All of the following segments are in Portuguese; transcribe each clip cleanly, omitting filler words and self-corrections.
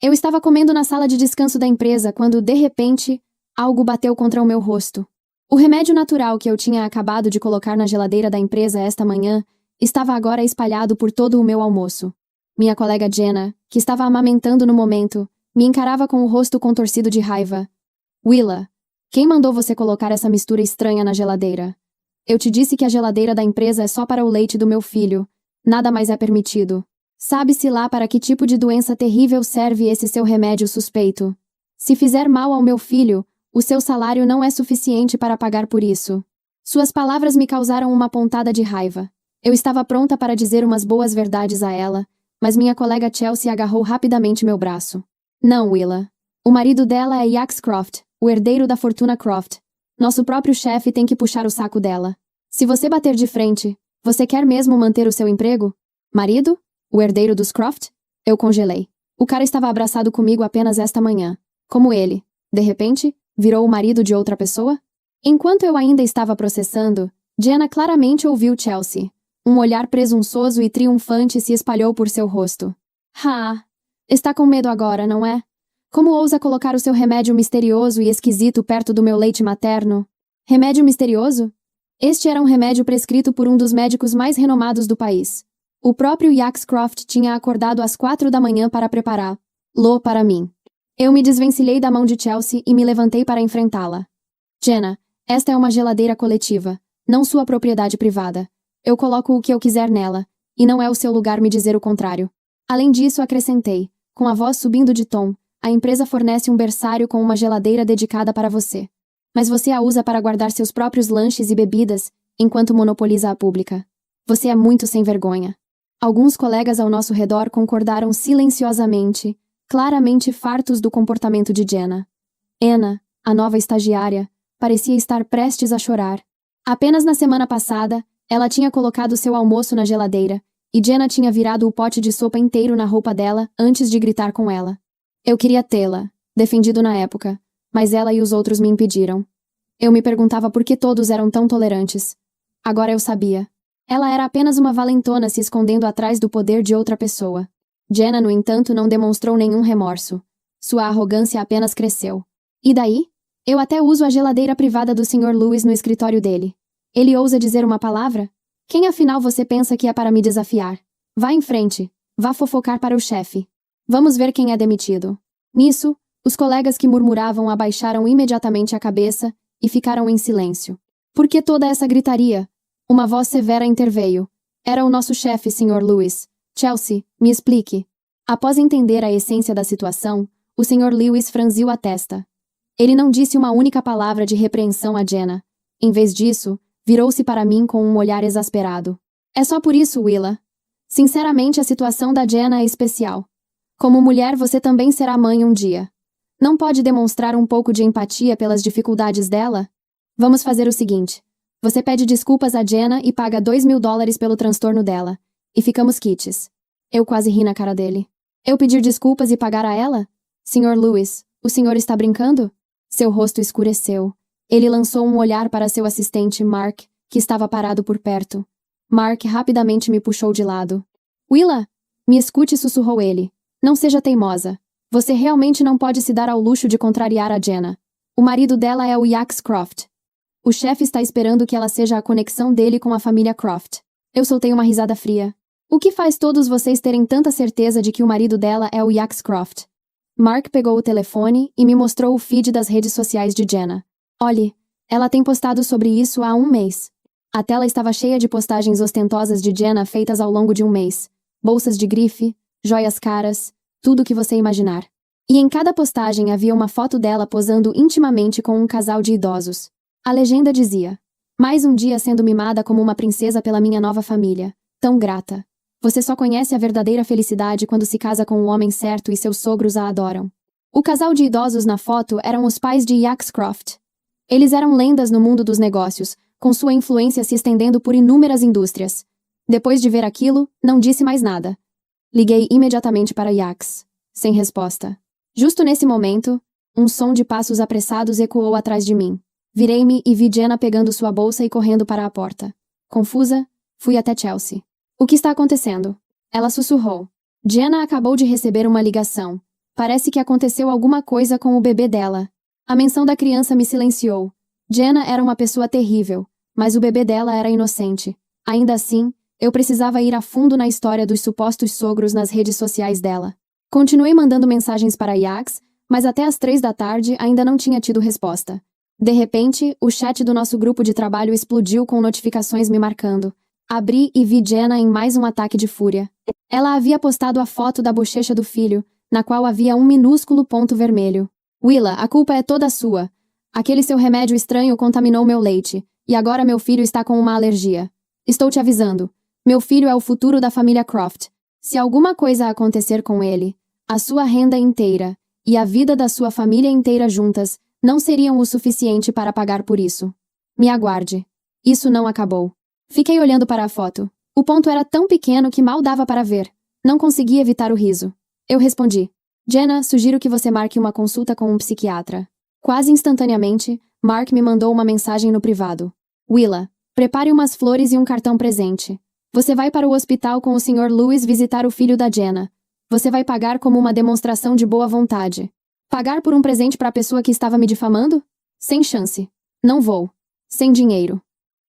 Eu estava comendo na sala de descanso da empresa quando, de repente, algo bateu contra o meu rosto. O remédio natural que eu tinha acabado de colocar na geladeira da empresa esta manhã estava agora espalhado por todo o meu almoço. Minha colega Jenna, que estava amamentando no momento, me encarava com o rosto contorcido de raiva. Willa, quem mandou você colocar essa mistura estranha na geladeira? Eu te disse que a geladeira da empresa é só para o leite do meu filho. Nada mais é permitido. Sabe-se lá para que tipo de doença terrível serve esse seu remédio suspeito. Se fizer mal ao meu filho, o seu salário não é suficiente para pagar por isso. Suas palavras me causaram uma pontada de raiva. Eu estava pronta para dizer umas boas verdades a ela, mas minha colega Chelsea agarrou rapidamente meu braço. Não, Willa. O marido dela é Yax Croft, o herdeiro da fortuna Croft. Nosso próprio chefe tem que puxar o saco dela. Se você bater de frente, você quer mesmo manter o seu emprego? Marido? O herdeiro dos Croft? Eu congelei. O cara estava abraçado comigo apenas esta manhã. Como ele, de repente, virou o marido de outra pessoa? Enquanto eu ainda estava processando, Jenna claramente ouviu Chelsea. Um olhar presunçoso e triunfante se espalhou por seu rosto. Ah, está com medo agora, não é? Como ousa colocar o seu remédio misterioso e esquisito perto do meu leite materno? Remédio misterioso? Este era um remédio prescrito por um dos médicos mais renomados do país. O próprio Yax Croft tinha acordado às 4 da manhã para prepará-lo para mim. Eu me desvencilhei da mão de Chelsea e me levantei para enfrentá-la. Jenna, esta é uma geladeira coletiva, não sua propriedade privada. Eu coloco o que eu quiser nela, e não é o seu lugar me dizer o contrário. Além disso, acrescentei, com a voz subindo de tom, a empresa fornece um berçário com uma geladeira dedicada para você. Mas você a usa para guardar seus próprios lanches e bebidas, enquanto monopoliza a pública. Você é muito sem vergonha. Alguns colegas ao nosso redor concordaram silenciosamente, claramente fartos do comportamento de Jenna. Anna, a nova estagiária, parecia estar prestes a chorar. Apenas na semana passada, ela tinha colocado seu almoço na geladeira, e Jenna tinha virado o pote de sopa inteiro na roupa dela antes de gritar com ela. Eu queria tê-la, defendido na época, mas ela e os outros me impediram. Eu me perguntava por que todos eram tão tolerantes. Agora eu sabia. Ela era apenas uma valentona se escondendo atrás do poder de outra pessoa. Jenna, no entanto, não demonstrou nenhum remorso. Sua arrogância apenas cresceu. E daí? Eu até uso a geladeira privada do Sr. Lewis no escritório dele. Ele ousa dizer uma palavra? Quem afinal você pensa que é para me desafiar? Vá em frente. Vá fofocar para o chefe. Vamos ver quem é demitido. Nisso, os colegas que murmuravam abaixaram imediatamente a cabeça e ficaram em silêncio. Por que toda essa gritaria? Uma voz severa interveio. Era o nosso chefe, Sr. Lewis. Chelsea, me explique. Após entender a essência da situação, o Sr. Lewis franziu a testa. Ele não disse uma única palavra de repreensão a Jenna. Em vez disso, virou-se para mim com um olhar exasperado. É só por isso, Willa. Sinceramente, a situação da Jenna é especial. Como mulher, você também será mãe um dia. Não pode demonstrar um pouco de empatia pelas dificuldades dela? Vamos fazer o seguinte. Você pede desculpas a Jenna e paga $2.000 pelo transtorno dela. E ficamos quites. Eu quase ri na cara dele. Eu pedir desculpas e pagar a ela? Sr. Lewis, o senhor está brincando? Seu rosto escureceu. Ele lançou um olhar para seu assistente, Mark, que estava parado por perto. Mark rapidamente me puxou de lado. Willa, me escute, sussurrou ele. Não seja teimosa. Você realmente não pode se dar ao luxo de contrariar a Jenna. O marido dela é o Yax Croft. O chefe está esperando que ela seja a conexão dele com a família Croft. Eu soltei uma risada fria. O que faz todos vocês terem tanta certeza de que o marido dela é o Yax Croft? Mark pegou o telefone e me mostrou o feed das redes sociais de Jenna. Olhe, ela tem postado sobre isso há um mês. A tela estava cheia de postagens ostentosas de Jenna feitas ao longo de um mês. Bolsas de grife, joias caras, tudo o que você imaginar. E em cada postagem havia uma foto dela posando intimamente com um casal de idosos. A legenda dizia: mais um dia sendo mimada como uma princesa pela minha nova família. Tão grata. Você só conhece a verdadeira felicidade quando se casa com o homem certo e seus sogros a adoram. O casal de idosos na foto eram os pais de Yax Croft. Eles eram lendas no mundo dos negócios, com sua influência se estendendo por inúmeras indústrias. Depois de ver aquilo, não disse mais nada. Liguei imediatamente para Yax. Sem resposta. Justo nesse momento, um som de passos apressados ecoou atrás de mim. Virei-me e vi Jenna pegando sua bolsa e correndo para a porta. Confusa, fui até Chelsea. O que está acontecendo? Ela sussurrou. Jenna acabou de receber uma ligação. Parece que aconteceu alguma coisa com o bebê dela. A menção da criança me silenciou. Jenna era uma pessoa terrível, mas o bebê dela era inocente. Ainda assim, eu precisava ir a fundo na história dos supostos sogros nas redes sociais dela. Continuei mandando mensagens para Yax, mas até às 3 da tarde ainda não tinha tido resposta. De repente, o chat do nosso grupo de trabalho explodiu com notificações me marcando. Abri e vi Jenna em mais um ataque de fúria. Ela havia postado a foto da bochecha do filho, na qual havia um minúsculo ponto vermelho. Willa, a culpa é toda sua. Aquele seu remédio estranho contaminou meu leite, e agora meu filho está com uma alergia. Estou te avisando. Meu filho é o futuro da família Croft. Se alguma coisa acontecer com ele, a sua renda inteira e a vida da sua família inteira juntas não seriam o suficiente para pagar por isso. Me aguarde. Isso não acabou. Fiquei olhando para a foto. O ponto era tão pequeno que mal dava para ver. Não consegui evitar o riso. Eu respondi. Jenna, sugiro que você marque uma consulta com um psiquiatra. Quase instantaneamente, Mark me mandou uma mensagem no privado. Willa, prepare umas flores e um cartão presente. Você vai para o hospital com o Sr. Lewis visitar o filho da Jenna. Você vai pagar como uma demonstração de boa vontade. Pagar por um presente para a pessoa que estava me difamando? Sem chance. Não vou. Sem dinheiro.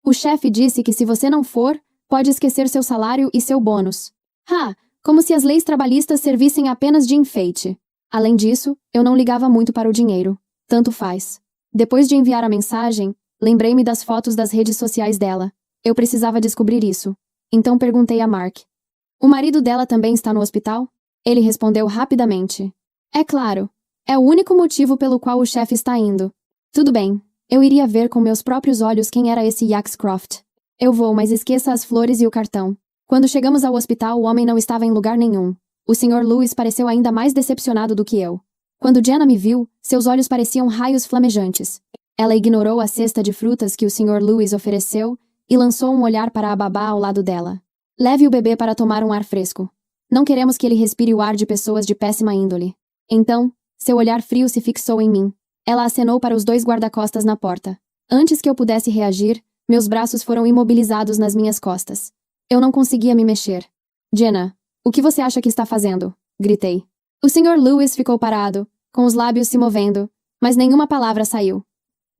O chefe disse que se você não for, pode esquecer seu salário e seu bônus. Como se as leis trabalhistas servissem apenas de enfeite. Além disso, eu não ligava muito para o dinheiro. Tanto faz. Depois de enviar a mensagem, lembrei-me das fotos das redes sociais dela. Eu precisava descobrir isso. Então perguntei a Mark. O marido dela também está no hospital? Ele respondeu rapidamente. É claro. É o único motivo pelo qual o chefe está indo. Tudo bem. Eu iria ver com meus próprios olhos quem era esse Yax Croft. Eu vou, mas esqueça as flores e o cartão. Quando chegamos ao hospital, o homem não estava em lugar nenhum. O Sr. Lewis pareceu ainda mais decepcionado do que eu. Quando Jenna me viu, seus olhos pareciam raios flamejantes. Ela ignorou a cesta de frutas que o Sr. Lewis ofereceu e lançou um olhar para a babá ao lado dela. Leve o bebê para tomar um ar fresco. Não queremos que ele respire o ar de pessoas de péssima índole. Então, seu olhar frio se fixou em mim. Ela acenou para os 2 guarda-costas na porta. Antes que eu pudesse reagir, meus braços foram imobilizados nas minhas costas. Eu não conseguia me mexer. Jenna, o que você acha que está fazendo? Gritei. O Sr. Lewis ficou parado, com os lábios se movendo, mas nenhuma palavra saiu.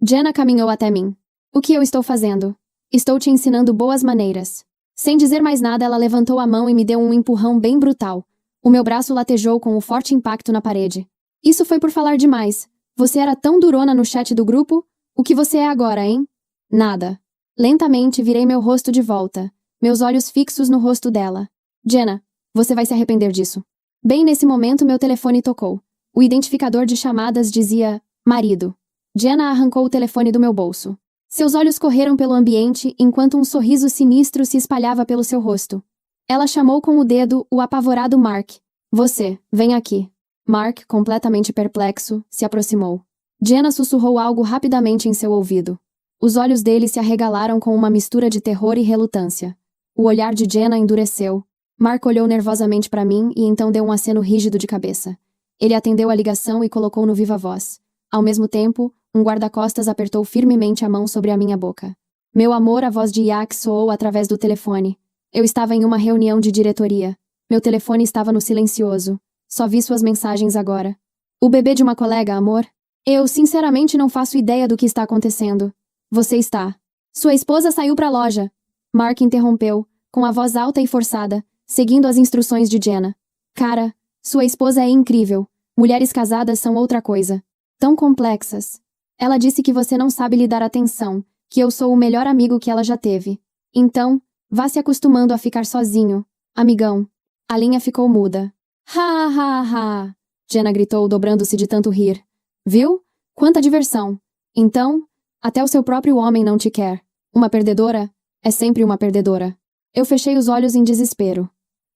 Jenna caminhou até mim. O que eu estou fazendo? Estou te ensinando boas maneiras. Sem dizer mais nada, ela levantou a mão e me deu um empurrão bem brutal. O meu braço latejou com um forte impacto na parede. Isso foi por falar demais. Você era tão durona no chat do grupo? O que você é agora, hein? Nada. Lentamente virei meu rosto de volta, meus olhos fixos no rosto dela. Jenna, você vai se arrepender disso. Bem nesse momento meu telefone tocou. O identificador de chamadas dizia, marido. Jenna arrancou o telefone do meu bolso. Seus olhos correram pelo ambiente enquanto um sorriso sinistro se espalhava pelo seu rosto. Ela chamou com o dedo o apavorado Mark. Você, vem aqui. Mark, completamente perplexo, se aproximou. Jenna sussurrou algo rapidamente em seu ouvido. Os olhos dele se arregalaram com uma mistura de terror e relutância. O olhar de Jenna endureceu. Mark olhou nervosamente para mim e então deu um aceno rígido de cabeça. Ele atendeu a ligação e colocou no viva-voz. Ao mesmo tempo, um guarda-costas apertou firmemente a mão sobre a minha boca. Meu amor, a voz de Yax soou através do telefone. Eu estava em uma reunião de diretoria. Meu telefone estava no silencioso. Só vi suas mensagens agora. O bebê de uma colega, amor? Eu, sinceramente, não faço ideia do que está acontecendo. Você está. Sua esposa saiu para a loja. Mark interrompeu, com a voz alta e forçada, seguindo as instruções de Jenna. Cara, sua esposa é incrível. Mulheres casadas são outra coisa. Tão complexas. Ela disse que você não sabe lhe dar atenção, que eu sou o melhor amigo que ela já teve. Então, vá se acostumando a ficar sozinho, amigão. A linha ficou muda. Ha, ha, ha! Jenna gritou, dobrando-se de tanto rir. Viu? Quanta diversão! Então, até o seu próprio homem não te quer. Uma perdedora é sempre uma perdedora. Eu fechei os olhos em desespero.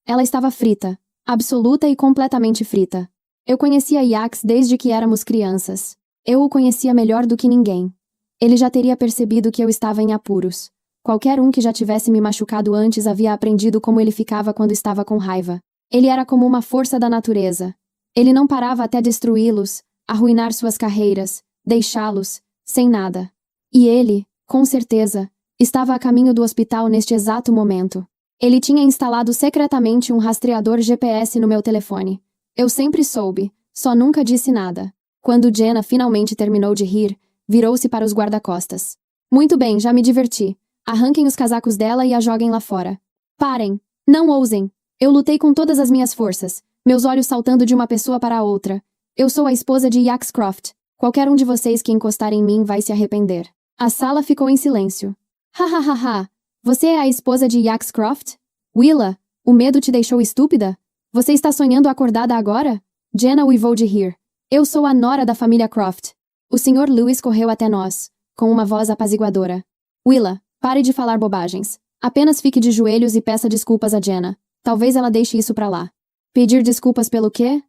Ela estava frita, absoluta e completamente frita. Eu conhecia Yax desde que éramos crianças. Eu o conhecia melhor do que ninguém. Ele já teria percebido que eu estava em apuros. Qualquer um que já tivesse me machucado antes havia aprendido como ele ficava quando estava com raiva. Ele era como uma força da natureza. Ele não parava até destruí-los, arruinar suas carreiras, deixá-los, sem nada. E ele, com certeza, estava a caminho do hospital neste exato momento. Ele tinha instalado secretamente um rastreador GPS no meu telefone. Eu sempre soube, Só nunca disse nada. Quando Jenna finalmente terminou de rir, virou-se para os guarda-costas. Muito bem, já me diverti. Arranquem os casacos dela e a joguem lá fora. Parem! Não ousem! Eu lutei com todas as minhas forças, meus olhos saltando de uma pessoa para a outra. Eu sou a esposa de Yax Croft. Qualquer um de vocês que encostar em mim vai se arrepender. A sala ficou em silêncio. Ha. Você é a esposa de Yax Croft? Willa, o medo te deixou estúpida? Você está sonhando acordada agora? Jenna uivou de rir. Eu sou a nora da família Croft. O Sr. Lewis correu até nós, com uma voz apaziguadora. Willa, pare de falar bobagens. Apenas fique de joelhos e peça desculpas a Jenna. Talvez ela deixe isso pra lá. Pedir desculpas pelo quê?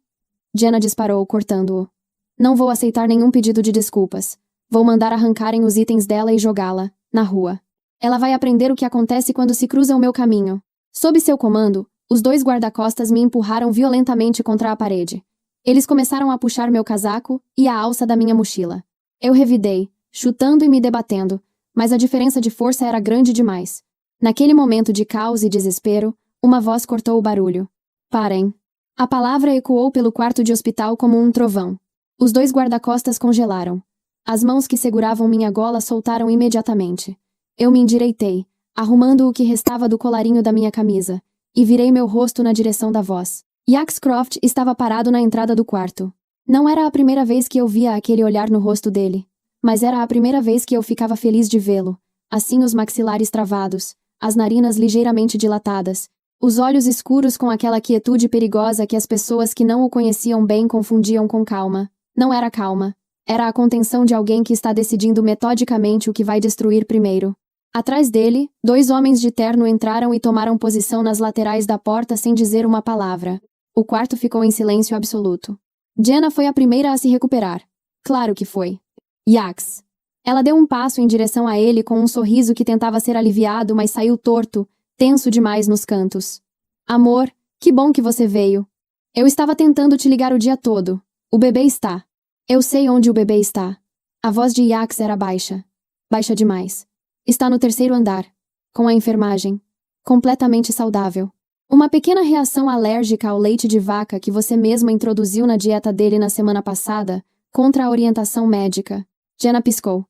Jenna disparou, cortando-o. Não vou aceitar nenhum pedido de desculpas. Vou mandar arrancarem os itens dela e jogá-la, na rua. Ela vai aprender o que acontece quando se cruza o meu caminho. Sob seu comando, os 2 guarda-costas me empurraram violentamente contra a parede. Eles começaram a puxar meu casaco e a alça da minha mochila. Eu revidei, chutando e me debatendo, mas a diferença de força era grande demais. Naquele momento de caos e desespero, uma voz cortou o barulho. Parem. A palavra ecoou pelo quarto de hospital como um trovão. Os 2 guarda-costas congelaram. As mãos que seguravam minha gola soltaram imediatamente. Eu me endireitei, arrumando o que restava do colarinho da minha camisa, e virei meu rosto na direção da voz. Yax Croft estava parado na entrada do quarto. Não era a primeira vez que eu via aquele olhar no rosto dele, mas era a primeira vez que eu ficava feliz de vê-lo. Assim os maxilares travados, as narinas ligeiramente dilatadas, os olhos escuros com aquela quietude perigosa que as pessoas que não o conheciam bem confundiam com calma. Não era calma. Era a contenção de alguém que está decidindo metodicamente o que vai destruir primeiro. Atrás dele, 2 homens de terno entraram e tomaram posição nas laterais da porta sem dizer uma palavra. O quarto ficou em silêncio absoluto. Jenna foi a primeira a se recuperar. Claro que foi. Yax. Ela deu um passo em direção a ele com um sorriso que tentava ser aliviado, mas saiu torto, tenso demais nos cantos. Amor, que bom que você veio. Eu estava tentando te ligar o dia todo. O bebê está. Eu sei onde o bebê está. A voz de Yax era baixa. Baixa demais. Está no 3º andar. Com a enfermagem. Completamente saudável. Uma pequena reação alérgica ao leite de vaca que você mesma introduziu na dieta dele na semana passada, contra a orientação médica. Jenna piscou.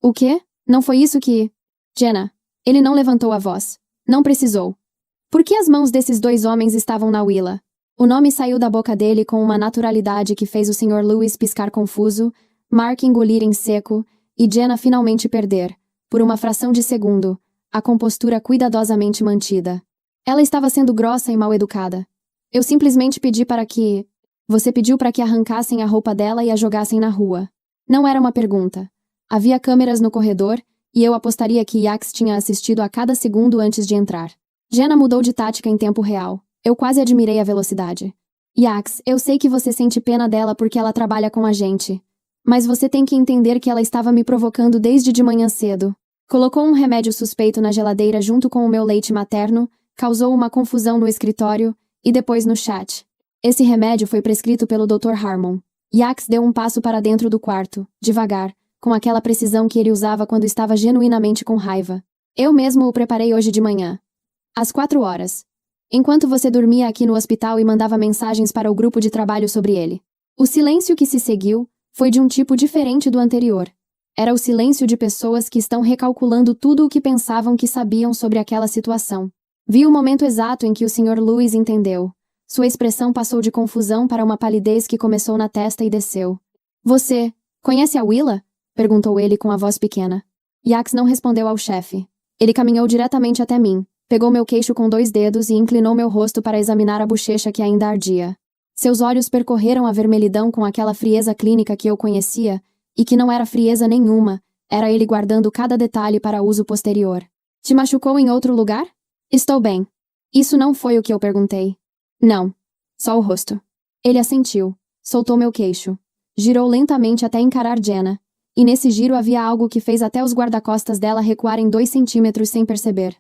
O quê? Não foi isso que... Jenna. Ele não levantou a voz. Não precisou. Por que as mãos desses 2 homens estavam na Willa? O nome saiu da boca dele com uma naturalidade que fez o Sr. Lewis piscar confuso, Mark engolir em seco, e Jenna finalmente perder, por uma fração de segundo, a compostura cuidadosamente mantida. Ela estava sendo grossa e mal-educada. Eu simplesmente pedi para que... Você pediu para que arrancassem a roupa dela e a jogassem na rua. Não era uma pergunta. Havia câmeras no corredor, e eu apostaria que Yax tinha assistido a cada segundo antes de entrar. Jenna mudou de tática em tempo real. Eu quase admirei a velocidade. Yax, eu sei que você sente pena dela porque ela trabalha com a gente. Mas você tem que entender que ela estava me provocando desde de manhã cedo. Colocou um remédio suspeito na geladeira junto com o meu leite materno, causou uma confusão no escritório, e depois no chat. Esse remédio foi prescrito pelo Dr. Harmon. Yax deu um passo para dentro do quarto, devagar, com aquela precisão que ele usava quando estava genuinamente com raiva. Eu mesmo o preparei hoje de manhã. Às 4 horas. Enquanto você dormia aqui no hospital e mandava mensagens para o grupo de trabalho sobre ele. O silêncio que se seguiu foi de um tipo diferente do anterior. Era o silêncio de pessoas que estão recalculando tudo o que pensavam que sabiam sobre aquela situação. Vi o momento exato em que o Sr. Lewis entendeu. Sua expressão passou de confusão para uma palidez que começou na testa e desceu. Você conhece a Willa? Perguntou ele com a voz pequena. Yax não respondeu ao chefe. Ele caminhou diretamente até mim, pegou meu queixo com 2 dedos e inclinou meu rosto para examinar a bochecha que ainda ardia. Seus olhos percorreram a vermelhidão com aquela frieza clínica que eu conhecia, e que não era frieza nenhuma, era ele guardando cada detalhe para uso posterior. Te machucou em outro lugar? Estou bem. Isso não foi o que eu perguntei. Não. Só o rosto. Ele assentiu, soltou meu queixo, girou lentamente até encarar Jenna, e nesse giro havia algo que fez até os guarda-costas dela recuarem 2 centímetros sem perceber.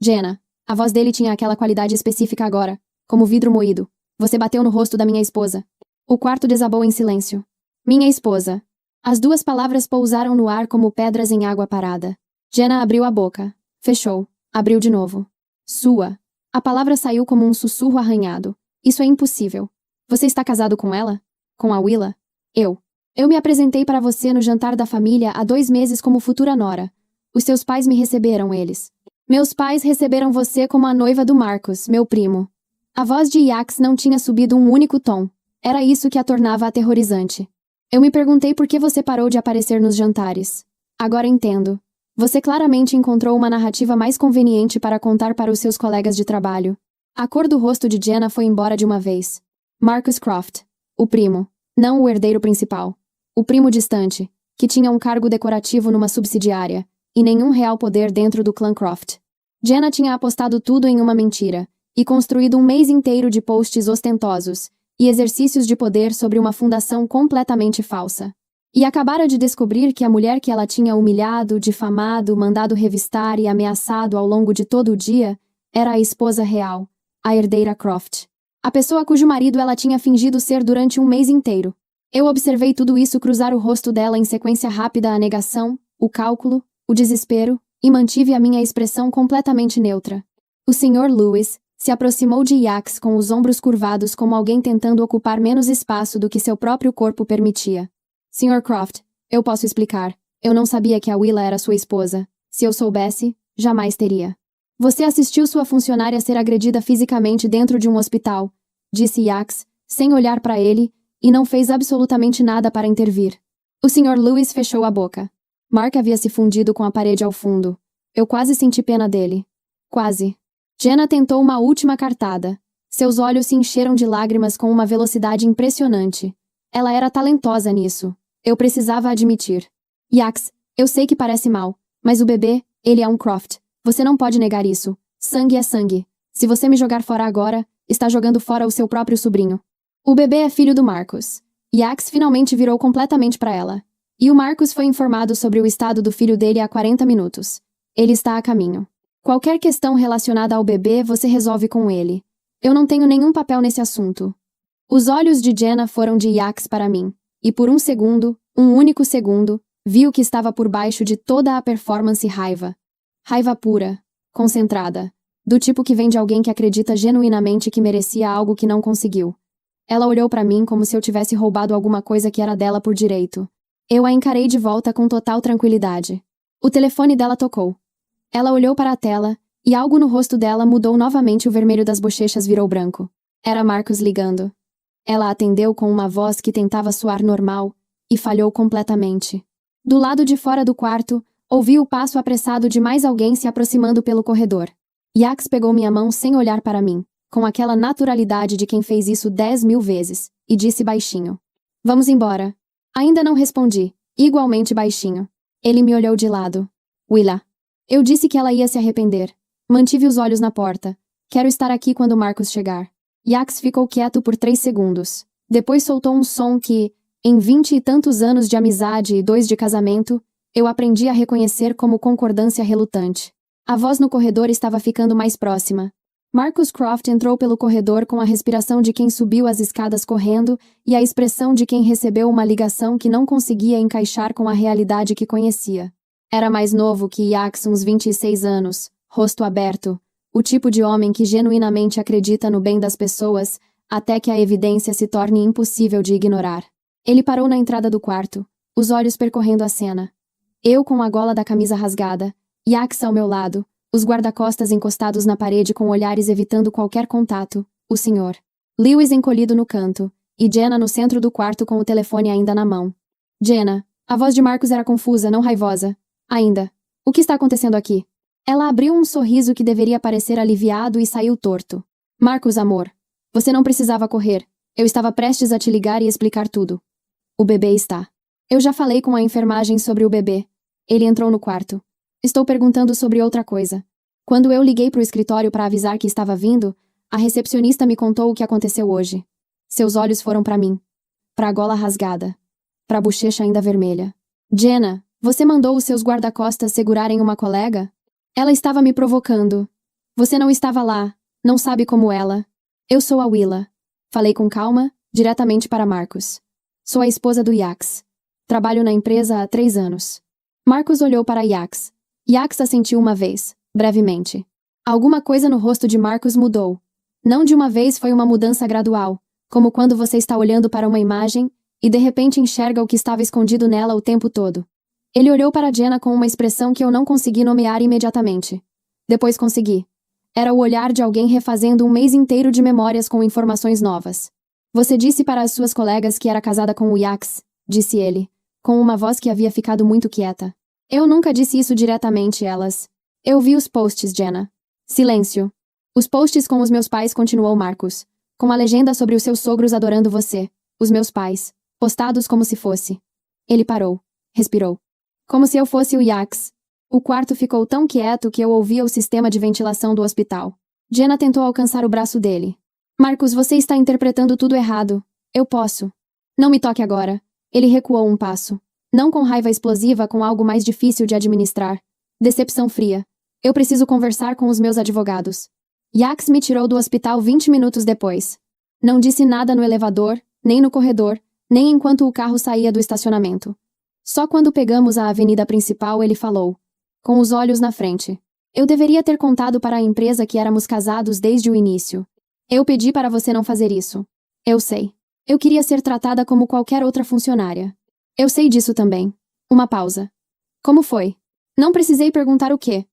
Jenna. A voz dele tinha aquela qualidade específica agora, como vidro moído. Você bateu no rosto da minha esposa. O quarto desabou em silêncio. Minha esposa. As 2 palavras pousaram no ar como pedras em água parada. Jenna abriu a boca. Fechou. Abriu de novo. Sua. A palavra saiu como um sussurro arranhado. Isso é impossível. Você está casado com ela? Com a Willa? Eu me apresentei para você no jantar da família há 2 meses como futura nora. Os seus pais me receberam, eles. Meus pais receberam você como a noiva do Marcus, meu primo. A voz de Yax não tinha subido um único tom. Era isso que a tornava aterrorizante. Eu me perguntei por que você parou de aparecer nos jantares. Agora entendo. Você claramente encontrou uma narrativa mais conveniente para contar para os seus colegas de trabalho. A cor do rosto de Jenna foi embora de uma vez. Marcus Croft. O primo. Não o herdeiro principal. O primo distante, que tinha um cargo decorativo numa subsidiária, e nenhum real poder dentro do clã Croft. Jenna tinha apostado tudo em uma mentira, e construído um mês inteiro de posts ostentosos, e exercícios de poder sobre uma fundação completamente falsa. E acabara de descobrir que a mulher que ela tinha humilhado, difamado, mandado revistar e ameaçado ao longo de todo o dia, era a esposa real, a herdeira Croft. A pessoa cujo marido ela tinha fingido ser durante um mês inteiro. Eu observei tudo isso cruzar o rosto dela em sequência rápida a negação, o cálculo, o desespero, e mantive a minha expressão completamente neutra. O Sr. Lewis se aproximou de Yax com os ombros curvados como alguém tentando ocupar menos espaço do que seu próprio corpo permitia. Sr. Croft, eu posso explicar. Eu não sabia que a Willa era sua esposa. Se eu soubesse, jamais teria. Você assistiu sua funcionária ser agredida fisicamente dentro de um hospital, disse Yax, sem olhar para ele, e não fez absolutamente nada para intervir. O Sr. Lewis fechou a boca. Mark havia se fundido com a parede ao fundo. Eu quase senti pena dele. Quase. Jenna tentou uma última cartada. Seus olhos se encheram de lágrimas com uma velocidade impressionante. Ela era talentosa nisso. Eu precisava admitir. Yax, eu sei que parece mal, mas o bebê, ele é um Croft. Você não pode negar isso. Sangue é sangue. Se você me jogar fora agora, está jogando fora o seu próprio sobrinho. O bebê é filho do Marcus. Yax finalmente virou completamente para ela. E o Marcus foi informado sobre o estado do filho dele há 40 minutos. Ele está a caminho. Qualquer questão relacionada ao bebê você resolve com ele. Eu não tenho nenhum papel nesse assunto. Os olhos de Jenna foram de Yax para mim. E por um segundo, um único segundo, vi o que estava por baixo de toda a performance raiva. Raiva pura, concentrada. Do tipo que vem de alguém que acredita genuinamente que merecia algo que não conseguiu. Ela olhou para mim como se eu tivesse roubado alguma coisa que era dela por direito. Eu a encarei de volta com total tranquilidade. O telefone dela tocou. Ela olhou para a tela, e algo no rosto dela mudou novamente, o vermelho das bochechas virou branco. Era Marcus ligando. Ela atendeu com uma voz que tentava soar normal, e falhou completamente. Do lado de fora do quarto, ouvi o passo apressado de mais alguém se aproximando pelo corredor. Yax pegou minha mão sem olhar para mim, com aquela naturalidade de quem fez isso 10.000 vezes, e disse baixinho. Vamos embora. Ainda não respondi, igualmente baixinho. Ele me olhou de lado. Willa. Eu disse que ela ia se arrepender. Mantive os olhos na porta. Quero estar aqui quando Marcus chegar. Yax ficou quieto por 3 segundos. Depois soltou um som que, em 20 e tantos anos de amizade e 2 de casamento, eu aprendi a reconhecer como concordância relutante. A voz no corredor estava ficando mais próxima. Marcus Croft entrou pelo corredor com a respiração de quem subiu as escadas correndo e a expressão de quem recebeu uma ligação que não conseguia encaixar com a realidade que conhecia. Era mais novo que Yax, uns 26 anos, rosto aberto, o tipo de homem que genuinamente acredita no bem das pessoas, até que a evidência se torne impossível de ignorar. Ele parou na entrada do quarto, os olhos percorrendo a cena. Eu com a gola da camisa rasgada, Yax ao meu lado, os guarda-costas encostados na parede com olhares evitando qualquer contato, o Sr. Lewis encolhido no canto, e Jenna no centro do quarto com o telefone ainda na mão. Jenna, a voz de Marcus era confusa, não raivosa. Ainda. O que está acontecendo aqui? Ela abriu um sorriso que deveria parecer aliviado e saiu torto. Marcus, amor. Você não precisava correr. Eu estava prestes a te ligar e explicar tudo. O bebê está. Eu já falei com a enfermagem sobre o bebê. Ele entrou no quarto. Estou perguntando sobre outra coisa. Quando eu liguei para o escritório para avisar que estava vindo, a recepcionista me contou o que aconteceu hoje. Seus olhos foram para mim. Para a gola rasgada. Para a bochecha ainda vermelha. Jenna, você mandou os seus guarda-costas segurarem uma colega? Ela estava me provocando. Você não estava lá. Não sabe como ela. Eu sou a Willa. Falei com calma, diretamente para Marcus. Sou a esposa do Yax. Trabalho na empresa há 3 anos. Marcus olhou para Yax. Yax assentiu uma vez, brevemente. Alguma coisa no rosto de Marcus mudou. Não de uma vez, foi uma mudança gradual. Como quando você está olhando para uma imagem e de repente enxerga o que estava escondido nela o tempo todo. Ele olhou para Jenna com uma expressão que eu não consegui nomear imediatamente. Depois consegui. Era o olhar de alguém refazendo um mês inteiro de memórias com informações novas. Você disse para as suas colegas que era casada com o Yax, disse ele, com uma voz que havia ficado muito quieta. Eu nunca disse isso diretamente, elas. Eu vi os posts, Jenna. Silêncio. Os posts com os meus pais, continuou Marcus, com a legenda sobre os seus sogros adorando você, os meus pais, postados como se fosse. Ele parou. Respirou. Como se eu fosse o Yax. O quarto ficou tão quieto que eu ouvia o sistema de ventilação do hospital. Jenna tentou alcançar o braço dele. Marcus, você está interpretando tudo errado. Eu posso. Não me toque agora. Ele recuou um passo. Não com raiva explosiva, com algo mais difícil de administrar. Decepção fria. Eu preciso conversar com os meus advogados. Yax me tirou do hospital 20 minutos depois. Não disse nada no elevador, nem no corredor, nem enquanto o carro saía do estacionamento. Só quando pegamos a avenida principal ele falou, com os olhos na frente. Eu deveria ter contado para a empresa que éramos casados desde o início. Eu pedi para você não fazer isso. Eu sei. Eu queria ser tratada como qualquer outra funcionária. Eu sei disso também. Uma pausa. Como foi? Não precisei perguntar o quê.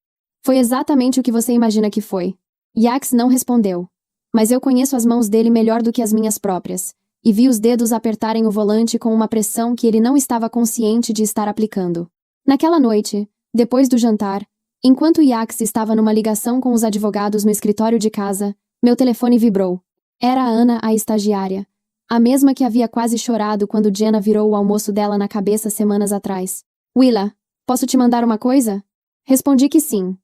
Foi exatamente o que você imagina que foi. Yax não respondeu. Mas eu conheço as mãos dele melhor do que as minhas próprias, e vi os dedos apertarem o volante com uma pressão que ele não estava consciente de estar aplicando. Naquela noite, depois do jantar, enquanto Yax estava numa ligação com os advogados no escritório de casa, meu telefone vibrou. Era a Ana, a estagiária. A mesma que havia quase chorado quando Jenna virou o almoço dela na cabeça semanas atrás. Willa, posso te mandar uma coisa? Respondi que sim.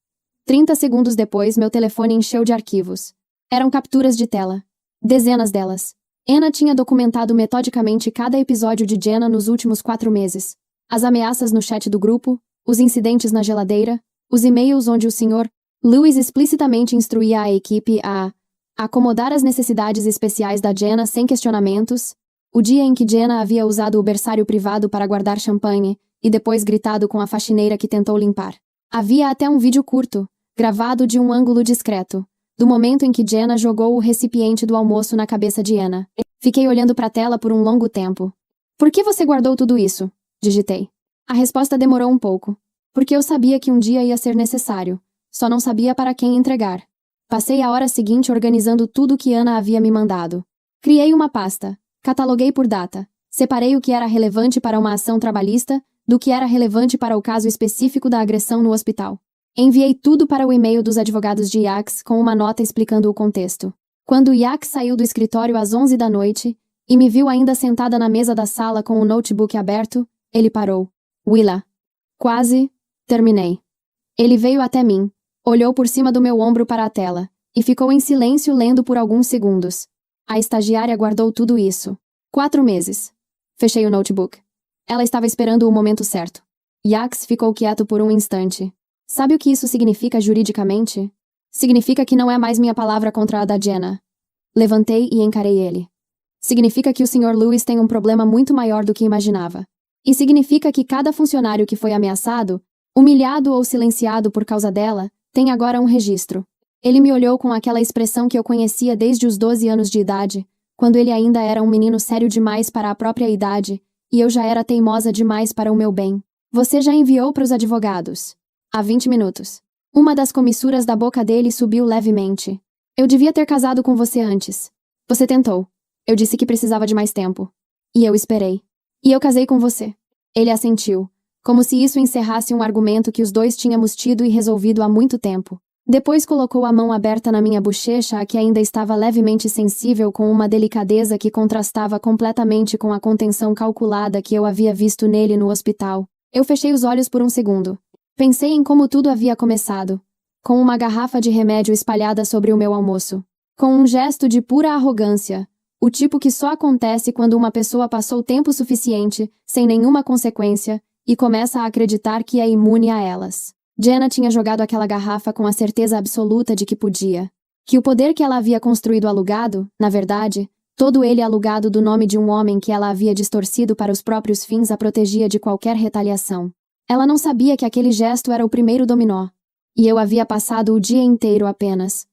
30 segundos depois, meu telefone encheu de arquivos. Eram capturas de tela. Dezenas delas. Ana tinha documentado metodicamente cada episódio de Jenna nos últimos 4 meses. As ameaças no chat do grupo, os incidentes na geladeira, os e-mails onde o Sr. Lewis explicitamente instruía a equipe a acomodar as necessidades especiais da Jenna sem questionamentos, o dia em que Jenna havia usado o berçário privado para guardar champanhe e depois gritado com a faxineira que tentou limpar. Havia até um vídeo curto, gravado de um ângulo discreto, do momento em que Jenna jogou o recipiente do almoço na cabeça de Ana. Fiquei olhando para a tela por um longo tempo. Por que você guardou tudo isso? Digitei. A resposta demorou um pouco. Porque eu sabia que um dia ia ser necessário. Só não sabia para quem entregar. Passei a hora seguinte organizando tudo que Ana havia me mandado. Criei uma pasta. Cataloguei por data. Separei o que era relevante para uma ação trabalhista do que era relevante para o caso específico da agressão no hospital. Enviei tudo para o e-mail dos advogados de Yax com uma nota explicando o contexto. Quando Yax saiu do escritório às 11 da noite e me viu ainda sentada na mesa da sala com o notebook aberto, ele parou. Willa. Quase. Terminei. Ele veio até mim, olhou por cima do meu ombro para a tela e ficou em silêncio lendo por alguns segundos. A estagiária guardou tudo isso. 4 meses. Fechei o notebook. Ela estava esperando o momento certo. Yax ficou quieto por um instante. Sabe o que isso significa juridicamente? Significa que não é mais minha palavra contra a da Jenna. Levantei e encarei ele. Significa que o Sr. Lewis tem um problema muito maior do que imaginava. E significa que cada funcionário que foi ameaçado, humilhado ou silenciado por causa dela, tem agora um registro. Ele me olhou com aquela expressão que eu conhecia desde os 12 anos de idade, quando ele ainda era um menino sério demais para a própria idade, e eu já era teimosa demais para o meu bem. Você já enviou para os advogados. Há 20 minutos. Uma das comissuras da boca dele subiu levemente. Eu devia ter casado com você antes. Você tentou. Eu disse que precisava de mais tempo. E eu esperei. E eu casei com você. Ele assentiu, como se isso encerrasse um argumento que os dois tínhamos tido e resolvido há muito tempo. Depois colocou a mão aberta na minha bochecha, a que ainda estava levemente sensível, com uma delicadeza que contrastava completamente com a contenção calculada que eu havia visto nele no hospital. Eu fechei os olhos por um segundo. Pensei em como tudo havia começado, com uma garrafa de remédio espalhada sobre o meu almoço. Com um gesto de pura arrogância, o tipo que só acontece quando uma pessoa passou tempo suficiente, sem nenhuma consequência, e começa a acreditar que é imune a elas. Jenna tinha jogado aquela garrafa com a certeza absoluta de que podia. Que o poder que ela havia construído alugado, na verdade, todo ele alugado do nome de um homem que ela havia distorcido para os próprios fins, a protegia de qualquer retaliação. Ela não sabia que aquele gesto era o primeiro dominó. E eu havia passado o dia inteiro apenas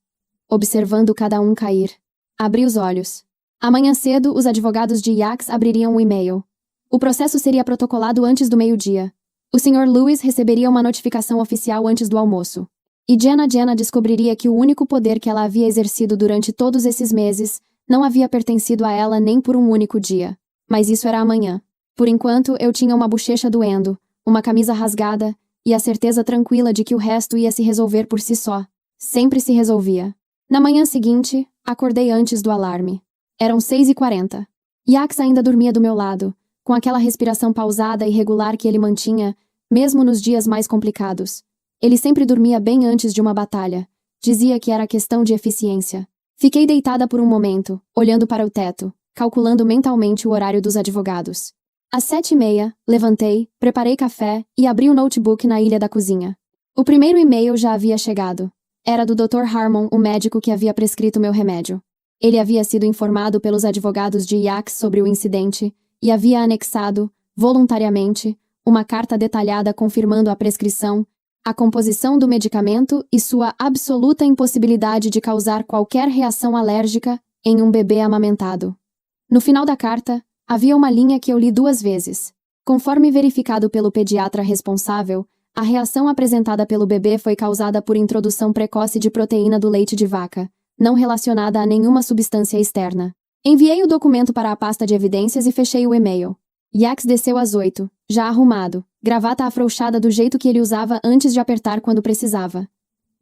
observando cada um cair. Abri os olhos. Amanhã cedo, os advogados de Yax abririam o e-mail. O processo seria protocolado antes do meio-dia. O Sr. Lewis receberia uma notificação oficial antes do almoço. E Jenna descobriria que o único poder que ela havia exercido durante todos esses meses não havia pertencido a ela nem por um único dia. Mas isso era amanhã. Por enquanto, eu tinha uma bochecha doendo, uma camisa rasgada e a certeza tranquila de que o resto ia se resolver por si só. Sempre se resolvia. Na manhã seguinte, acordei antes do alarme. Eram 6h40. Yax ainda dormia do meu lado, com aquela respiração pausada e regular que ele mantinha, mesmo nos dias mais complicados. Ele sempre dormia bem antes de uma batalha. Dizia que era questão de eficiência. Fiquei deitada por um momento, olhando para o teto, calculando mentalmente o horário dos advogados. Às 7h30, levantei, preparei café e abri o notebook na ilha da cozinha. O primeiro e-mail já havia chegado. Era do Dr. Harmon, o médico que havia prescrito meu remédio. Ele havia sido informado pelos advogados de Yax sobre o incidente e havia anexado, voluntariamente, uma carta detalhada confirmando a prescrição, a composição do medicamento e sua absoluta impossibilidade de causar qualquer reação alérgica em um bebê amamentado. No final da carta, havia uma linha que eu li 2 vezes. Conforme verificado pelo pediatra responsável, a reação apresentada pelo bebê foi causada por introdução precoce de proteína do leite de vaca, não relacionada a nenhuma substância externa. Enviei o documento para a pasta de evidências e fechei o e-mail. Yax desceu às 8, já arrumado, gravata afrouxada do jeito que ele usava antes de apertar quando precisava.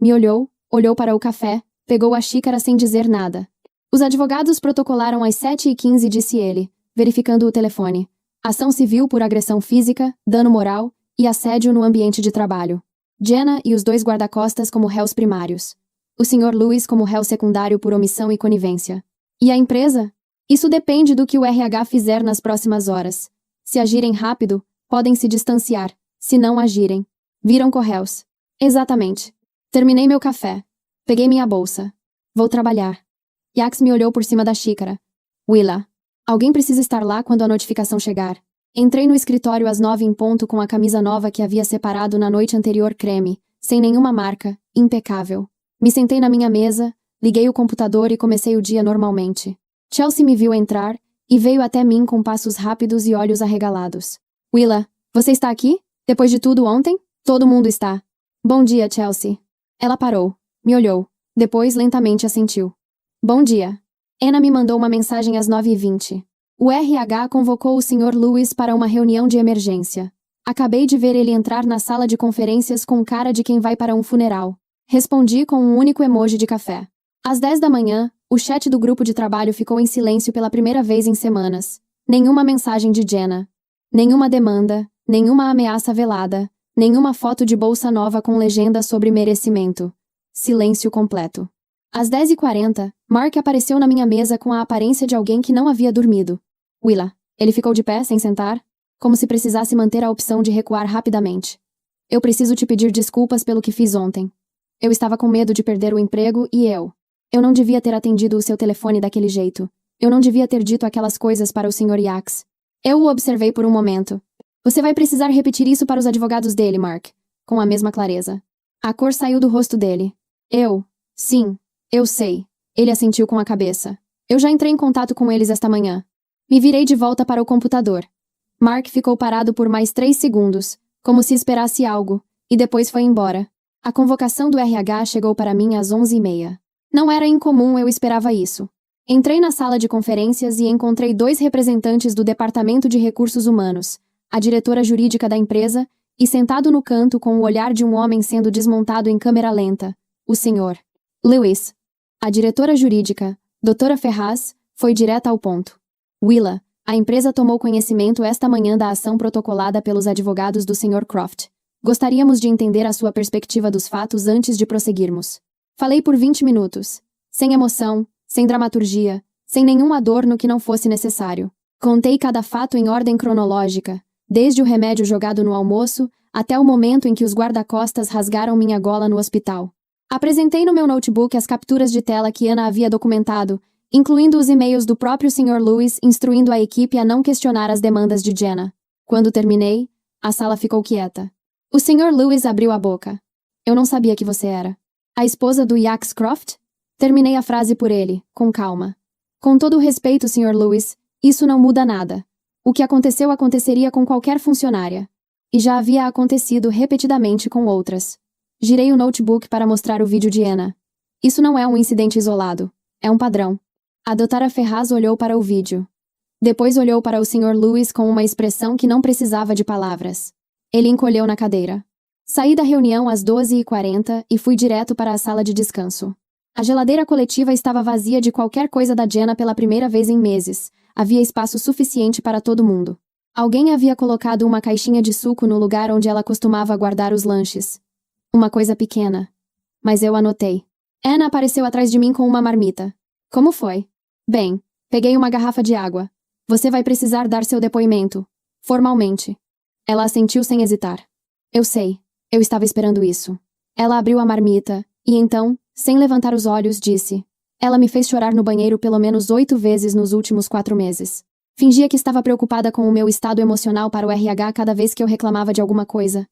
Me olhou para o café, pegou a xícara sem dizer nada. Os advogados protocolaram às 7h15, disse ele, verificando o telefone. Ação civil por agressão física, dano moral e assédio no ambiente de trabalho. Jenna e os 2 guarda-costas como réus primários. O Sr. Lewis como réu secundário por omissão e conivência. E a empresa? Isso depende do que o RH fizer nas próximas horas. Se agirem rápido, podem se distanciar. Se não agirem, viram correios. Exatamente. Terminei meu café. Peguei minha bolsa. Vou trabalhar. Yax me olhou por cima da xícara. Willa. Alguém precisa estar lá quando a notificação chegar. Entrei no escritório às 9 em ponto com a camisa nova que havia separado na noite anterior creme, sem nenhuma marca, impecável. Me sentei na minha mesa, liguei o computador e comecei o dia normalmente. Chelsea me viu entrar e veio até mim com passos rápidos e olhos arregalados. Willa, você está aqui? Depois de tudo ontem? Todo mundo está. Bom dia, Chelsea. Ela parou, me olhou, depois lentamente assentiu. Bom dia. Anna me mandou uma mensagem às 9h20. O RH convocou o Sr. Lewis para uma reunião de emergência. Acabei de ver ele entrar na sala de conferências com cara de quem vai para um funeral. Respondi com um único emoji de café. Às 10 da manhã, o chat do grupo de trabalho ficou em silêncio pela primeira vez em semanas. Nenhuma mensagem de Jenna. Nenhuma demanda, nenhuma ameaça velada, nenhuma foto de bolsa nova com legenda sobre merecimento. Silêncio completo. Às 10h40, Mark apareceu na minha mesa com a aparência de alguém que não havia dormido. Willa. Ele ficou de pé sem sentar, como se precisasse manter a opção de recuar rapidamente. Eu preciso te pedir desculpas pelo que fiz ontem. Eu estava com medo de perder o emprego e eu não devia ter atendido o seu telefone daquele jeito. Eu não devia ter dito aquelas coisas para o Sr. Yax. Eu o observei por um momento. Você vai precisar repetir isso para os advogados dele, Mark. Com a mesma clareza. A cor saiu do rosto dele. Sim, eu sei. Ele assentiu com a cabeça. Eu já entrei em contato com eles esta manhã. Me virei de volta para o computador. Mark ficou parado por mais 3 segundos, como se esperasse algo, e depois foi embora. A convocação do RH chegou para mim às 11h30. Não era incomum, eu esperava isso. Entrei na sala de conferências e encontrei 2 representantes do Departamento de Recursos Humanos, a diretora jurídica da empresa, e sentado no canto com o olhar de um homem sendo desmontado em câmera lenta, o Sr. Lewis. A diretora jurídica, Dra. Ferraz, foi direta ao ponto. Willa, a empresa tomou conhecimento esta manhã da ação protocolada pelos advogados do Sr. Croft. Gostaríamos de entender a sua perspectiva dos fatos antes de prosseguirmos. Falei por 20 minutos. Sem emoção, sem dramaturgia, sem nenhum adorno que não fosse necessário. Contei cada fato em ordem cronológica, desde o remédio jogado no almoço até o momento em que os guarda-costas rasgaram minha gola no hospital. Apresentei no meu notebook as capturas de tela que Anna havia documentado, incluindo os e-mails do próprio Sr. Lewis instruindo a equipe a não questionar as demandas de Jenna. Quando terminei, a sala ficou quieta. O Sr. Lewis abriu a boca. Eu não sabia que você era. A esposa do Yax Croft? Terminei a frase por ele, com calma. Com todo o respeito, Sr. Lewis, isso não muda nada. O que aconteceu aconteceria com qualquer funcionária. E já havia acontecido repetidamente com outras. Girei o notebook para mostrar o vídeo de Anna. Isso não é um incidente isolado. É um padrão. A Dra. Ferraz olhou para o vídeo. Depois olhou para o Sr. Lewis com uma expressão que não precisava de palavras. Ele encolheu na cadeira. Saí da reunião às 12h40 e fui direto para a sala de descanso. A geladeira coletiva estava vazia de qualquer coisa da Jenna pela primeira vez em meses. Havia espaço suficiente para todo mundo. Alguém havia colocado uma caixinha de suco no lugar onde ela costumava guardar os lanches. Uma coisa pequena. Mas eu anotei. Anna apareceu atrás de mim com uma marmita. Como foi? Bem, peguei uma garrafa de água. Você vai precisar dar seu depoimento. Formalmente. Ela assentiu sem hesitar. Eu sei. Eu estava esperando isso. Ela abriu a marmita, e então, sem levantar os olhos, disse. Ela me fez chorar no banheiro pelo menos 8 vezes nos últimos 4 meses. Fingia que estava preocupada com o meu estado emocional para o RH cada vez que eu reclamava de alguma coisa.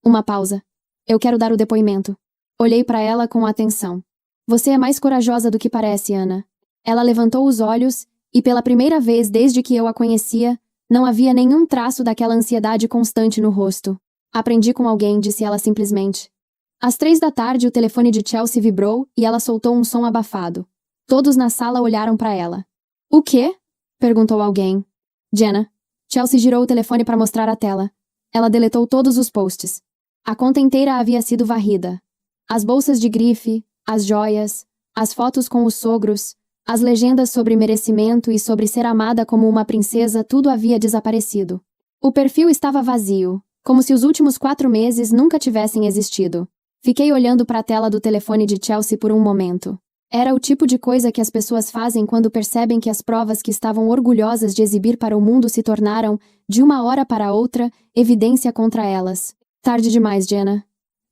Uma pausa. Eu quero dar o depoimento. Olhei para ela com atenção. Você é mais corajosa do que parece, Anna. Ela levantou os olhos, e pela primeira vez desde que eu a conhecia, não havia nenhum traço daquela ansiedade constante no rosto. Aprendi com alguém, disse ela simplesmente. Às 3 da tarde o telefone de Chelsea vibrou e ela soltou um som abafado. Todos na sala olharam para ela. O quê? Perguntou alguém. Jenna. Chelsea girou o telefone para mostrar a tela. Ela deletou todos os posts. A conta inteira havia sido varrida. As bolsas de grife, as joias, as fotos com os sogros, as legendas sobre merecimento e sobre ser amada como uma princesa, tudo havia desaparecido. O perfil estava vazio, como se os últimos 4 meses nunca tivessem existido. Fiquei olhando para a tela do telefone de Chelsea por um momento. Era o tipo de coisa que as pessoas fazem quando percebem que as provas que estavam orgulhosas de exibir para o mundo se tornaram, de uma hora para outra, evidência contra elas. Tarde demais, Jenna.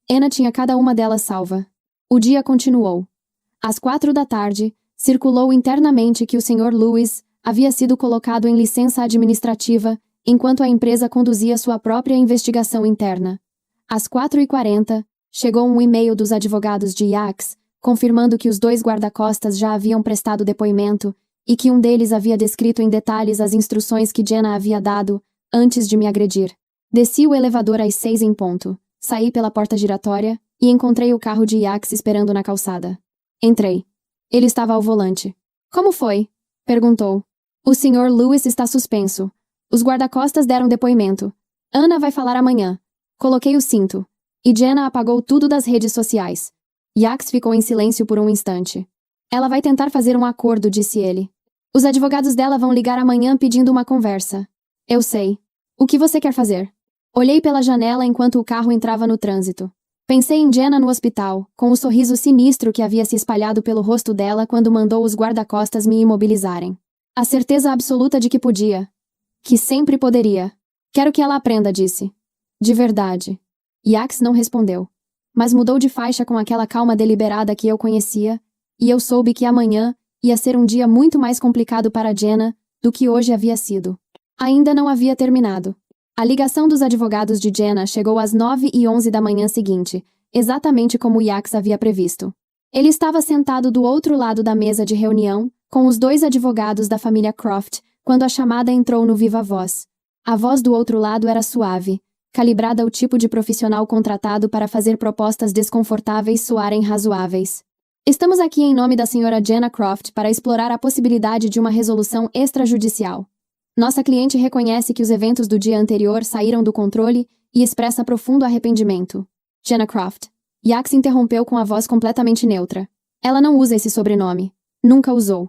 Anna tinha cada uma delas salva. O dia continuou. Às 4 da tarde, circulou internamente que o Sr. Lewis havia sido colocado em licença administrativa enquanto a empresa conduzia sua própria investigação interna. Às 4h40, chegou um e-mail dos advogados de Yax, confirmando que os 2 guarda-costas já haviam prestado depoimento e que um deles havia descrito em detalhes as instruções que Jenna havia dado antes de me agredir. Desci o elevador às 6 em ponto, saí pela porta giratória e encontrei o carro de Yax esperando na calçada. Entrei. Ele estava ao volante. Como foi? Perguntou. O Sr. Lewis está suspenso. Os guarda-costas deram depoimento. Anna vai falar amanhã. Coloquei o cinto. E Jenna apagou tudo das redes sociais. Yax ficou em silêncio por um instante. Ela vai tentar fazer um acordo, disse ele. Os advogados dela vão ligar amanhã pedindo uma conversa. Eu sei. O que você quer fazer? Olhei pela janela enquanto o carro entrava no trânsito. Pensei em Jenna no hospital, com o sorriso sinistro que havia se espalhado pelo rosto dela quando mandou os guarda-costas me imobilizarem. A certeza absoluta de que podia. Que sempre poderia. Quero que ela aprenda, disse. De verdade. Yax não respondeu. Mas mudou de faixa com aquela calma deliberada que eu conhecia, e eu soube que amanhã ia ser um dia muito mais complicado para Jenna do que hoje havia sido. Ainda não havia terminado. A ligação dos advogados de Jenna chegou às 9h11 da manhã seguinte, exatamente como Yax havia previsto. Ele estava sentado do outro lado da mesa de reunião, com os 2 advogados da família Croft, quando a chamada entrou no viva voz. A voz do outro lado era suave, calibrada ao tipo de profissional contratado para fazer propostas desconfortáveis soarem razoáveis. Estamos aqui em nome da senhora Jenna Croft para explorar a possibilidade de uma resolução extrajudicial. Nossa cliente reconhece que os eventos do dia anterior saíram do controle e expressa profundo arrependimento. Jenna Croft. Yax interrompeu com a voz completamente neutra. Ela não usa esse sobrenome. Nunca usou.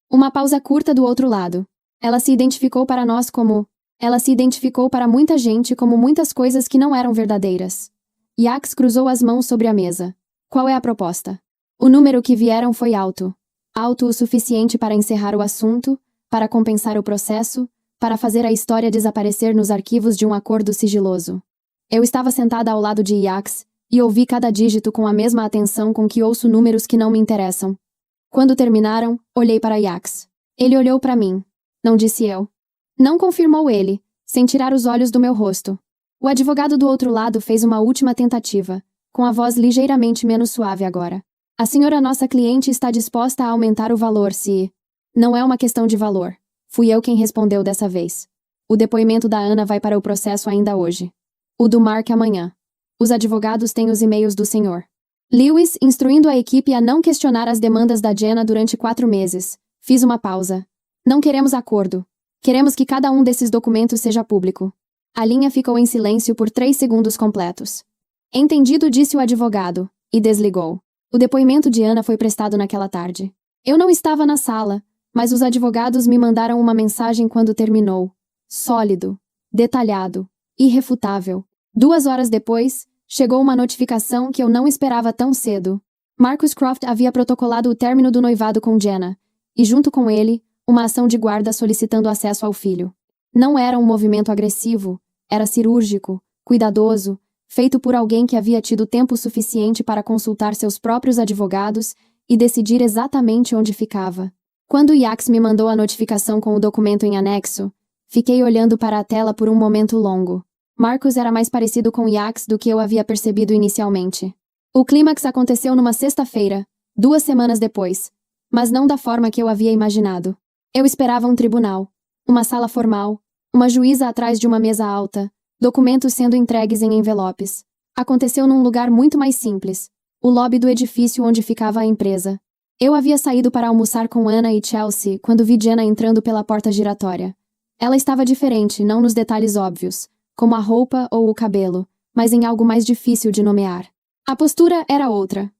Uma pausa curta do outro lado. Ela se identificou para nós como... Ela se identificou para muita gente como muitas coisas que não eram verdadeiras. Yax cruzou as mãos sobre a mesa. Qual é a proposta? O número que vieram foi alto. Alto o suficiente para encerrar o assunto, para compensar o processo, para fazer a história desaparecer nos arquivos de um acordo sigiloso. Eu estava sentada ao lado de Yax, e ouvi cada dígito com a mesma atenção com que ouço números que não me interessam. Quando terminaram, olhei para Yax. Ele olhou para mim. Não disse eu. Não, confirmou ele, sem tirar os olhos do meu rosto. O advogado do outro lado fez uma última tentativa, com a voz ligeiramente menos suave agora. A senhora nossa cliente está disposta a aumentar o valor se... Não é uma questão de valor. Fui eu quem respondeu dessa vez. O depoimento da Ana vai para o processo ainda hoje. O do Mark amanhã. Os advogados têm os e-mails do senhor Lewis instruindo a equipe a não questionar as demandas da Jenna durante 4 meses. Fiz uma pausa. Não queremos acordo. Queremos que cada um desses documentos seja público. A linha ficou em silêncio por 3 segundos completos. Entendido, disse o advogado, e desligou. O depoimento de Ana foi prestado naquela tarde. Eu não estava na sala, mas os advogados me mandaram uma mensagem quando terminou. Sólido, detalhado, irrefutável. 2 horas depois, chegou uma notificação que eu não esperava tão cedo. Marcus Croft havia protocolado o término do noivado com Jenna, e junto com ele, uma ação de guarda solicitando acesso ao filho. Não era um movimento agressivo, era cirúrgico, cuidadoso, feito por alguém que havia tido tempo suficiente para consultar seus próprios advogados e decidir exatamente onde ficava. Quando Yax me mandou a notificação com o documento em anexo, fiquei olhando para a tela por um momento longo. Marcus era mais parecido com Yax do que eu havia percebido inicialmente. O clímax aconteceu numa sexta-feira, 2 semanas depois, mas não da forma que eu havia imaginado. Eu esperava um tribunal, uma sala formal, uma juíza atrás de uma mesa alta, documentos sendo entregues em envelopes. Aconteceu num lugar muito mais simples, o lobby do edifício onde ficava a empresa. Eu havia saído para almoçar com Anna e Chelsea quando vi Jenna entrando pela porta giratória. Ela estava diferente, não nos detalhes óbvios, como a roupa ou o cabelo, mas em algo mais difícil de nomear. A postura era outra.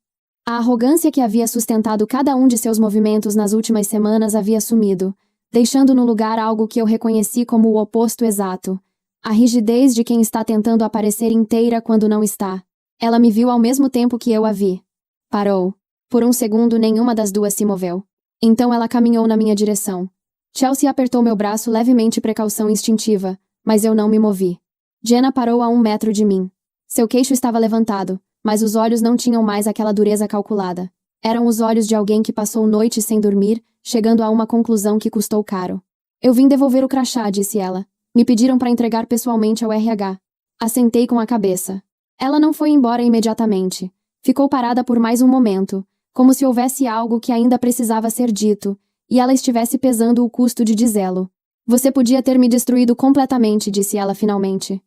A arrogância que havia sustentado cada um de seus movimentos nas últimas semanas havia sumido, deixando no lugar algo que eu reconheci como o oposto exato. A rigidez de quem está tentando aparecer inteira quando não está. Ela me viu ao mesmo tempo que eu a vi. Parou. Por um segundo nenhuma das duas se moveu. Então ela caminhou na minha direção. Chelsea apertou meu braço levemente, precaução instintiva, mas eu não me movi. Jenna parou a 1 metro de mim. Seu queixo estava levantado, mas os olhos não tinham mais aquela dureza calculada. Eram os olhos de alguém que passou noites sem dormir, chegando a uma conclusão que custou caro. Eu vim devolver o crachá, disse ela. Me pediram para entregar pessoalmente ao RH. Assentei com a cabeça. Ela não foi embora imediatamente. Ficou parada por mais um momento, como se houvesse algo que ainda precisava ser dito, e ela estivesse pesando o custo de dizê-lo. Você podia ter me destruído completamente, disse ela finalmente.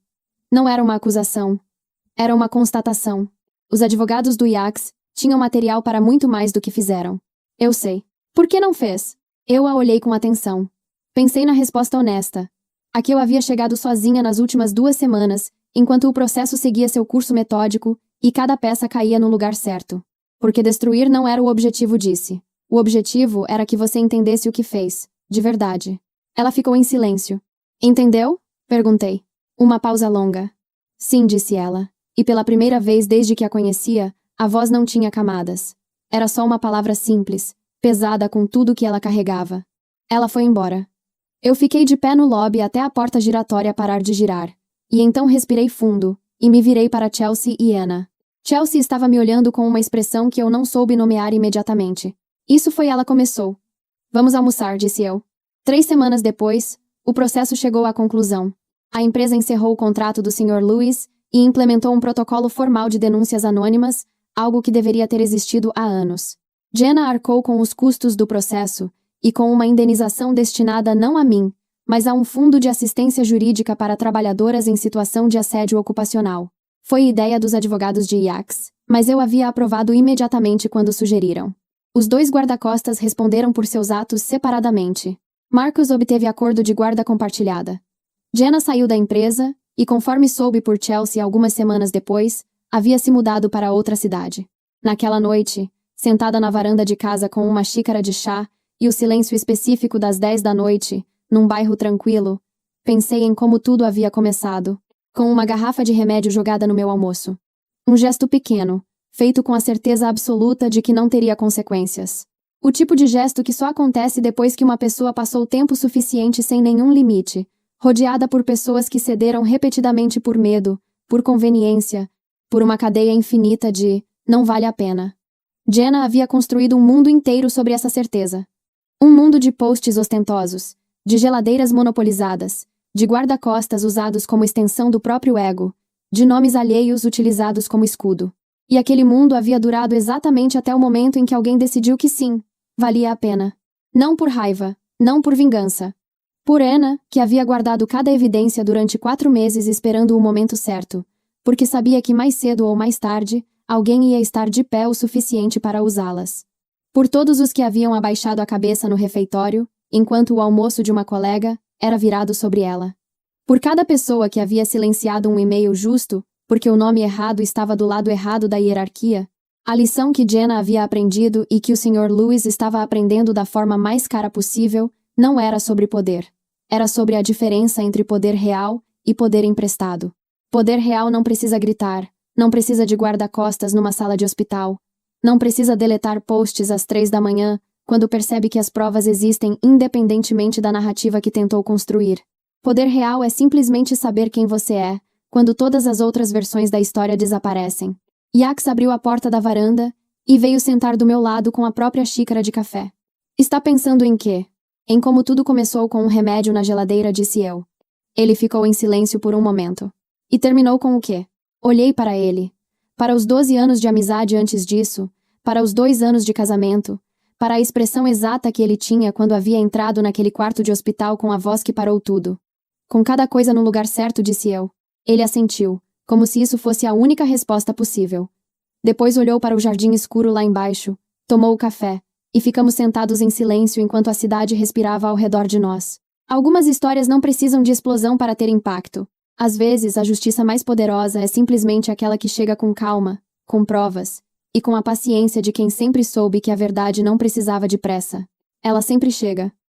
Não era uma acusação. Era uma constatação. Os advogados do Yax tinham material para muito mais do que fizeram. Eu sei. Por que não fez? Eu a olhei com atenção. Pensei na resposta honesta. A que eu havia chegado sozinha nas últimas 2 semanas, enquanto o processo seguia seu curso metódico e cada peça caía no lugar certo. Porque destruir não era o objetivo, disse. O objetivo era que você entendesse o que fez, de verdade. Ela ficou em silêncio. Entendeu? Perguntei. Uma pausa longa. Sim, disse ela. E pela primeira vez desde que a conhecia, a voz não tinha camadas. Era só uma palavra simples, pesada com tudo que ela carregava. Ela foi embora. Eu fiquei de pé no lobby até a porta giratória parar de girar. E então respirei fundo, e me virei para Chelsea e Anna. Chelsea estava me olhando com uma expressão que eu não soube nomear imediatamente. Isso foi, ela começou. Vamos almoçar, disse eu. 3 semanas depois, o processo chegou à conclusão. A empresa encerrou o contrato do Sr. Lewis e implementou um protocolo formal de denúncias anônimas, algo que deveria ter existido há anos. Jenna arcou com os custos do processo, e com uma indenização destinada não a mim, mas a um fundo de assistência jurídica para trabalhadoras em situação de assédio ocupacional. Foi ideia dos advogados de Yax, mas eu havia aprovado imediatamente quando sugeriram. Os 2 guarda-costas responderam por seus atos separadamente. Marcus obteve acordo de guarda compartilhada. Jenna saiu da empresa, e conforme soube por Chelsea algumas semanas depois, havia se mudado para outra cidade. Naquela noite, sentada na varanda de casa com uma xícara de chá e o silêncio específico das 10 da noite, num bairro tranquilo, pensei em como tudo havia começado, com uma garrafa de remédio jogada no meu almoço. Um gesto pequeno, feito com a certeza absoluta de que não teria consequências. O tipo de gesto que só acontece depois que uma pessoa passou tempo suficiente sem nenhum limite, rodeada por pessoas que cederam repetidamente por medo, por conveniência, por uma cadeia infinita de não vale a pena. Jenna havia construído um mundo inteiro sobre essa certeza. Um mundo de posts ostentosos, de geladeiras monopolizadas, de guarda-costas usados como extensão do próprio ego, de nomes alheios utilizados como escudo. E aquele mundo havia durado exatamente até o momento em que alguém decidiu que sim, valia a pena. Não por raiva, não por vingança. Por Anna, que havia guardado cada evidência durante 4 meses esperando o momento certo, porque sabia que mais cedo ou mais tarde, alguém ia estar de pé o suficiente para usá-las. Por todos os que haviam abaixado a cabeça no refeitório, enquanto o almoço de uma colega era virado sobre ela. Por cada pessoa que havia silenciado um e-mail justo, porque o nome errado estava do lado errado da hierarquia, a lição que Jenna havia aprendido e que o Sr. Lewis estava aprendendo da forma mais cara possível, não era sobre poder. Era sobre a diferença entre poder real e poder emprestado. Poder real não precisa gritar, não precisa de guarda-costas numa sala de hospital, não precisa deletar posts às 3 da manhã, quando percebe que as provas existem independentemente da narrativa que tentou construir. Poder real é simplesmente saber quem você é, quando todas as outras versões da história desaparecem. Yax abriu a porta da varanda e veio sentar do meu lado com a própria xícara de café. Está pensando em quê? Em como tudo começou com um remédio na geladeira, disse eu. Ele ficou em silêncio por um momento. E terminou com o quê? Olhei para ele. Para os 12 anos de amizade antes disso, para os 2 anos de casamento, para a expressão exata que ele tinha quando havia entrado naquele quarto de hospital com a voz que parou tudo. Com cada coisa no lugar certo, disse eu. Ele assentiu, como se isso fosse a única resposta possível. Depois olhou para o jardim escuro lá embaixo, tomou o café, e ficamos sentados em silêncio enquanto a cidade respirava ao redor de nós. Algumas histórias não precisam de explosão para ter impacto. Às vezes, a justiça mais poderosa é simplesmente aquela que chega com calma, com provas, e com a paciência de quem sempre soube que a verdade não precisava de pressa. Ela sempre chega.